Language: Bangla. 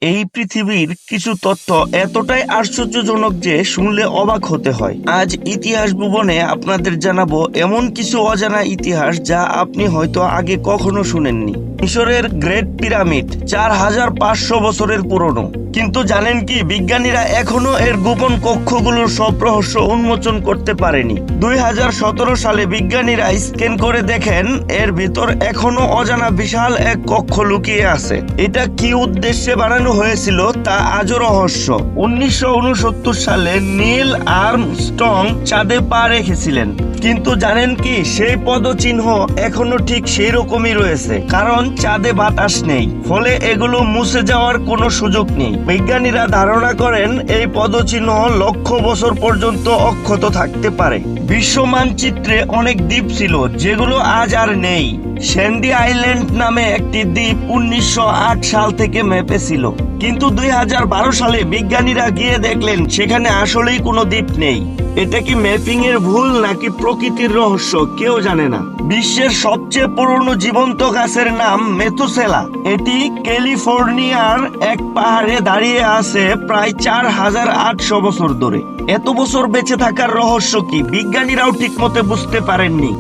এই পৃথিবীর কিছু তথ্য এতটাই আশ্চর্যজনক যে শুনলে অবাক হতে হয়। আজ ইতিহাস ভুবনে আপনাদের জানাবো এমন কিছু অজানা ইতিহাস যা আপনি হয়তো আগে কখনো শুনেননি। মিশরের গ্রেট পিরামিড 4500 বছরের পুরনো, কিন্তু জানেন কি বিজ্ঞানীরা এখনো এর গোপন কক্ষগুলোর সব রহস্য উন্মোচন করতে পারেনি। 2017 সালে বিজ্ঞানীরা স্ক্যান করে দেখেন এর ভিতর এখনো অজানা বিশাল এক কক্ষ লুকিয়ে আছে। এটা কি উদ্দেশ্যে বানানো হয়েছিল তা আজও রহস্য। 1969 সালে নীল আর্মস্ট্রং চাঁদে পা রেখেছিলেন, কিন্তু জানেন কি সেই পদচিহ্ন এখনো ঠিক সেই রকমই রয়েছে, কারণ চাঁদে বাতাস নেই, ফলে এগুলো মুছে যাওয়ার কোনো সুযোগ নেই। বিজ্ঞানীরা ধারণা করেন এই পদচিহ্ন লক্ষ বছর পর্যন্ত অক্ষত থাকতে পারে। বিশ্ব মানচিত্রে অনেক দ্বীপ ছিল যেগুলো আজ আর নেই। স্যান্ডি আইল্যান্ড নামে একটি দ্বীপ 1908 সাল থেকে ম্যাপে ছিল, কিন্তু 2012 সালে বিজ্ঞানীরা গিয়ে দেখলেন সেখানে আসলেই কোনো দ্বীপ নেই। এটা কি ম্যাপিং এর ভুল নাকি প্রকৃতির রহস্য, কেউ জানে না। বিশ্বের সবচেয়ে পুরনো জীবন্ত গাছের নাম মেথুসেলা। এটি ক্যালিফোর্নিয়ার এক পাহাড়ে দাঁড়িয়ে আছে প্রায় 4800 বছর ধরে। এত বছর বেঁচে থাকার রহস্য কি বিজ্ঞানীরাও ঠিকমতো বুঝতে পারেননি।